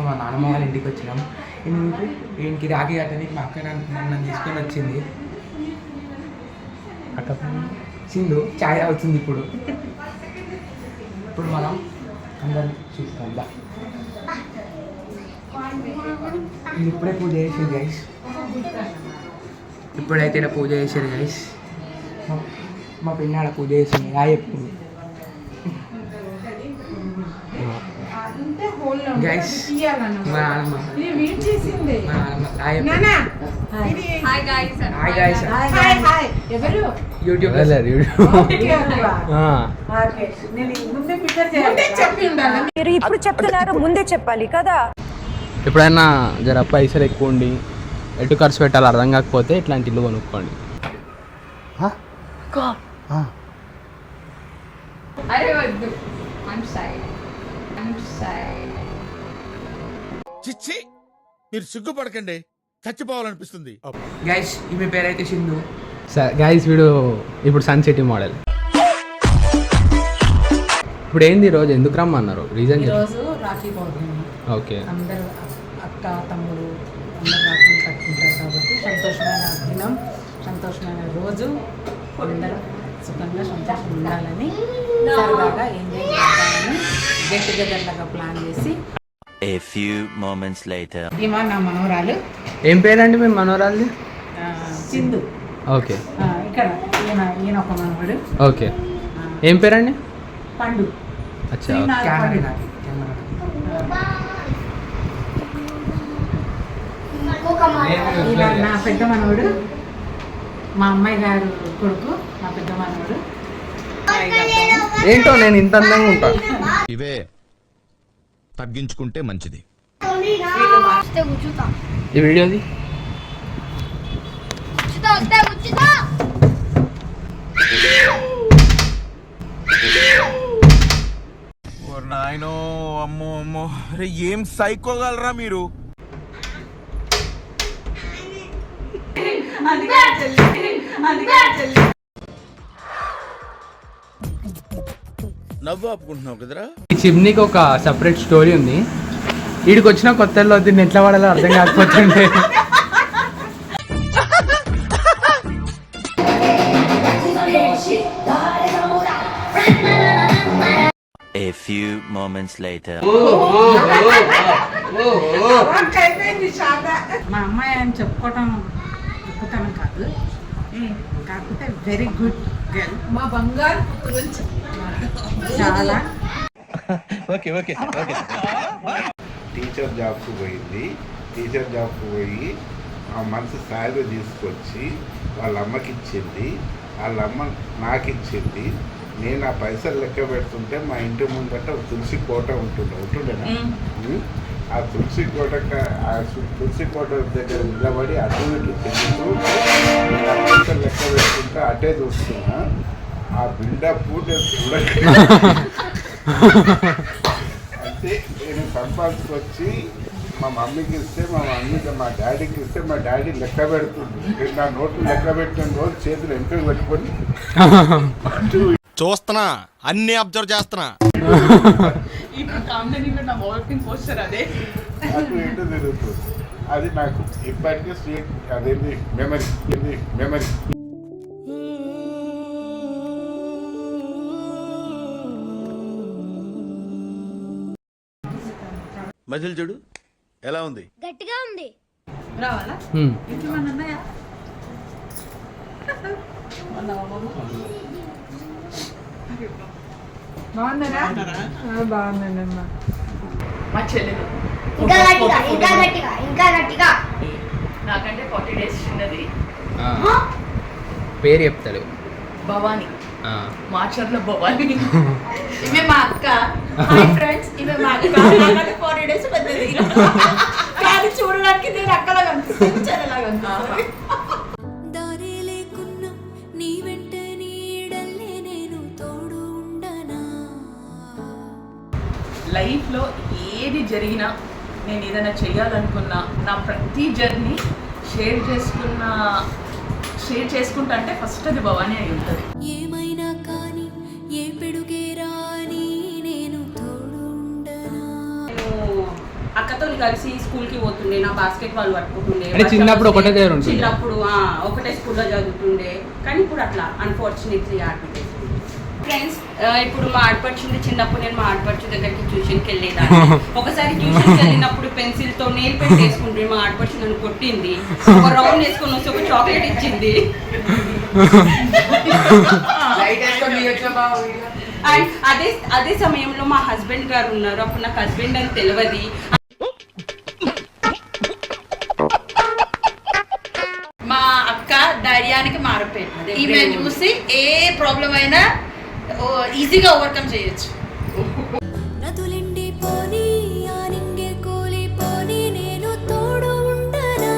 మా నాన్నమ్మ వాళ్ళ ఇంటికి వచ్చినాం. ఈయనకి రాఖీ కట్టడానికి మా అక్క నన్ను తీసుకొని వచ్చింది. అక్క సింధు ఛాయ్ అవుతుంది. ఇప్పుడు మనం అందరం చూస్తాం. ఇప్పుడే పూజ చేసారు గైస్. ఇప్పుడైతే పూజ చేశారు గైస్. మా పిన్నాడ పూజ చేసింది. ఎప్పుడు గైస్ మా నాన్నమ్మ యూట్యూబ్ ఇప్పుడు చెప్తున్నారు, ముందే చెప్పాలి కదా. ఎప్పుడైనా జర పైసలు ఎక్కువ ఉండి ఎటు ఖర్చు పెట్టాలి అర్థం కాకపోతే ఇట్లాంటి ఇల్లు కొనుక్కోండి. చిచ్చి, మీరు సిగ్గుపడకండి, చచ్చిపోవాలనిపిస్తుంది. గైస్ ఈమె పేరైతే సింధు. గైస్ వీడు ఇప్పుడు సన్ సిటీ మోడల్. ఇప్పుడు ఏంది ఈరోజు ఎందుకు రమ్మన్నారు? రీజన్ ఈరోజు రాఖీ పౌర్ణమి. ఓకే, అందరూ అక్క తమ్ముడు అందరు రాఖీ కట్టుకుంటారు కాబట్టి సంతోషమైన దినం, సంతోషమైన రోజు, అందరూ సుఖంగా సంతోషంగా ఉండాలని సరదాగా ఎంజాయ్ చేయాలని గెట్ టుగెదర్ లాగా ప్లాన్ చేసి. A few moments later. ఈమె నా మనవరాలు. ఏం పేరండి మీ మనవరాలు? సింధు. ఓకే, ఇక్కడ ఈయన ఒక మనవడు. ఓకే, ఏం పేరండి? పండు. అచ్చా, నా పెద్ద మనవడు, మా అమ్మాయి గారు కొడుకు, నా పెద్ద మనవడు. ఏంటో నేను ఇంత అందంగా ఉంటా. ఇవే తగ్గించుకుంటే మంచిది. ఈ వీడియోది నాయనో, అమ్మో అమ్మో, అరే ఏం సైకోగలరా మీరు. నవ్వు ఆపుకుంటున్నావు కదరా. ఈ చిమ్నీకి ఒక సపరేట్ స్టోరీ ఉంది. వీడికి వచ్చిన కొత్తలో దీన్ని ఎట్లా వాడాలో అర్థం కాకపోతుండే. A few moments later. మా అమ్మాయి అని చెప్పుకోవటం గొప్పతనం కాదు, కాకపోతే వెరీ గుడ్ గర్ల్. మా బంగారు గురించి చాలా. టీచర్ జాబ్కు పోయింది. టీచర్ జాబ్కు పోయి ఆ మంత్ శాలరీ తీసుకొచ్చి వాళ్ళ అమ్మకి ఇచ్చింది. వాళ్ళ అమ్మ నాకు ఇచ్చింది. నేను ఆ పైసలు లెక్క పెడుతుంటే మా ఇంటి ముందట తులసి కోట ఉంటుండేనా. ఆ తులసి కోట దగ్గర నిలబడి అటు ఇటు తిరుగుతూ నేను ఆ పైసలు లెక్క పెడుతుంటే అటే చూస్తున్నా. ఆ బిల్డప్ నేను అంటే నేను సంపాదించుకొచ్చి మా మమ్మీకి ఇస్తే మా డాడీకి ఇస్తే మా డాడీ లెక్క పెడుతుంది. నేను నా నోట్లు లెక్క పెట్టిన రోజు చేతులు వెనుకకు పెట్టుకొని చూస్తున్నా, అన్ని అబ్జర్వ్ చేస్తున్నా. అటు ఇటు తిరుగుతుంది. అది నాకు ఇప్పటికీ స్వీట్ అదేంటి మెమరీ. మజిల్ చూడు ఎలా ఉంది, గట్టిగా ఉంది. రావాలా బాగుందనా? బాగుందమ్మా. మా చెల్లెలు ఇంకా గట్టిగా నాకంటే 40 days చిన్నది. పేరు చెప్తాడు, భవాని. మాచర్ల భవాని. ఇవే మా అక్క. ఫ్రెండ్స్, ఇవే మా అక్క. నాకంటే 40 days పెద్దది. కానీ చూడడానికి నేను అక్కలా కనిపిస్తుంది, చెల్లెలా కనిపిస్తుంది. దారి లేకున్నా నీ వెంట నీడల్లే నేను తోడు ఉండనా. లైఫ్లో ఏది జరిగినా, నేను ఏదైనా చేయాలనుకున్నా, నా ప్రతి జర్నీ షేర్ చేసుకుంటా అంటే ఫస్ట్ అది భవానీ అయి ఉంటుంది. ఏమైనా కానీ ఏ పెడుగే రాని నేను తోడు ఉండనా. నేను అక్కతో కలిసి స్కూల్కి పోతుండే, నా బాస్కెట్ బాల్ పట్టుకుంటుండే. అంటే చిన్నప్పుడు ఒకటే దగ్గర ఉంటుండే. చిన్నప్పుడు ఒకటే స్కూల్లో చదువుతుండే, కానీ ఇప్పుడు అట్లా అన్ఫార్చునేట్లీ ఆడపిట్టే. ఫ్రెండ్స్, ఇప్పుడు మా ఆడపడుచుంది, చిన్నప్పుడు నేను మా ఆడపడుచు దగ్గరికి ట్యూషన్కి వెళ్ళేదాన్ని. ఒకసారి ట్యూషన్కి వెళ్ళినప్పుడు పెన్సిల్తో నెయిల్ పెయింట్ వేసుకుంటే మా ఆడపడుచు నన్ను కొట్టింది. ఒక రౌండ్ వేసుకొని వస్తే ఒక చాక్లెట్ ఇచ్చింది. అండ్ అదే సమయంలో మా హస్బెండ్ గారు ఉన్నారు. అప్పుడు నాకు హస్బెండ్ అని తెలియదు. మా అక్క ధైర్యానికి మారిపోయింది. ఈమె చూసి ఏ ప్రాబ్లం అయినా ఈజీగా ఓవర్కమ్ చేయొచ్చు. నదులెండి పోనీ ఆనింగే కూలి పోనీ నేను తోడు ఉండనా.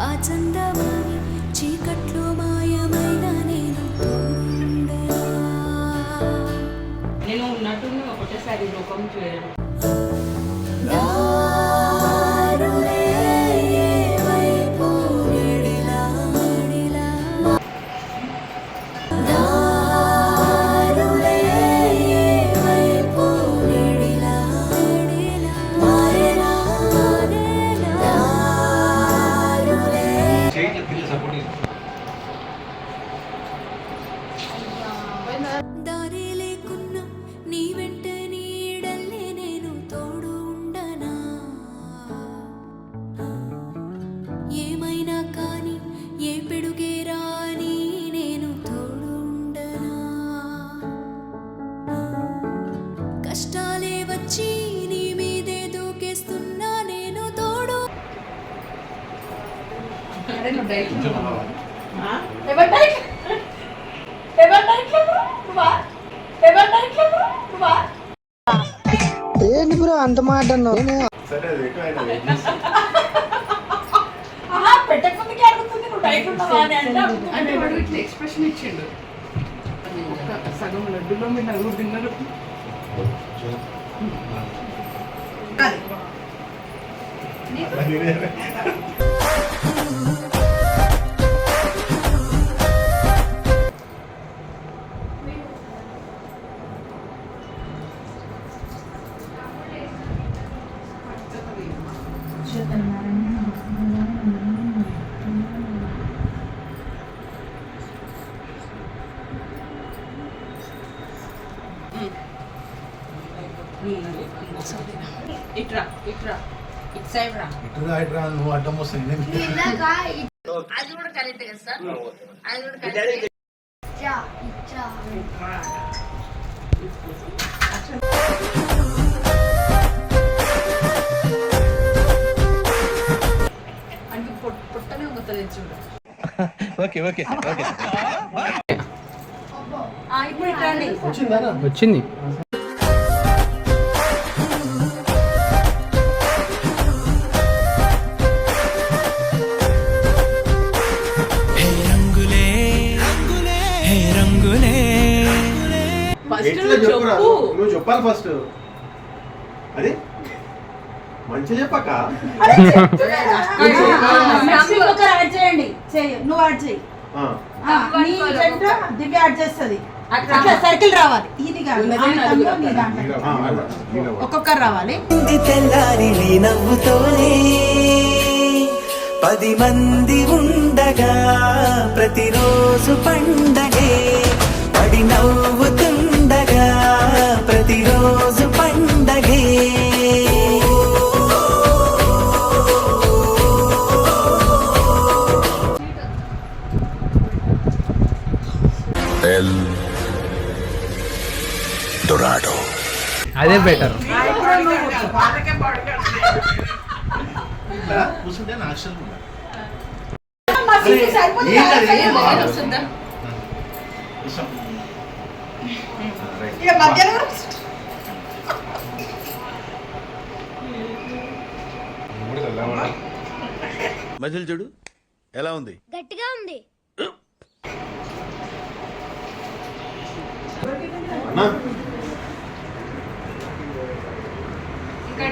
ఆ చందమామి చీకట్లో మాయమైన నేను తోడుండనా. నేను ఉన్నట్టు ఒకటేసారి లోకం చేయను. దారులే ఏవైపు నిడిలాడిలా. దారులే ఏవైపు నిడిలాడిలా. మారేనా మారేనా. దారులే దారి లేకున్నా నీ వెంట నీడల్లే నేను తోడు ఉండనా. ఏమైనా కానీ ఏ పిడుగే రాని నేను తోడు ఉండనా. కష్టాలే వచ్చి నీ మీదే దూకేస్తున్నా నేను తోడు. సరే అది ఎక్కువ అయినా పెట్టకుందుకే అడుగుతుంది, నువ్వు డైట్ ఉన్నావా అని అంటే వాడు ఇట్లా ఎక్స్ప్రెషన్ ఇచ్చిండు. ఒక్క సగం లడ్డులో మీరు నలుగురు తిన్నారు. ఇట్రా ఇట్రా ఇట్ సైడ్ రా. నువ్వు అడ్డం వస్తుంది. అది కూడా కరెక్ట్ కదా సార్, అది కూడా కరెక్ట్. అంటే పొట్టనే ఉంగుతుంది చూడు. Okay okay okay. ఇప్పుడు ఇట్రండి. వచ్చింది. నువ్వు చెప్పాలి ఫస్ట్. అది మంచిగా చెప్పాక యాడ్ చేయండి. నువ్వు యాడ్ చేయి. నీ జంట దివ్య యాడ్ చేస్తుంది. అట్లా సర్కిల్ రావాలి. ఇది కాదు ఒక్కొక్కరు రావాలి. తెల్లారి నవ్వుతోనే 10 మంది ఉండగా ప్రతిరోజు పండగే. పడి నవ్వుతుండగా ప్రతిరోజు పండగే. డొరాడో. అదే బెటర్. కూర్చుంటే నాశనం మజిల్ చూడు ఎలా ఉంది. గట్టిగా ఉంది. అన్నా ఇక్కడ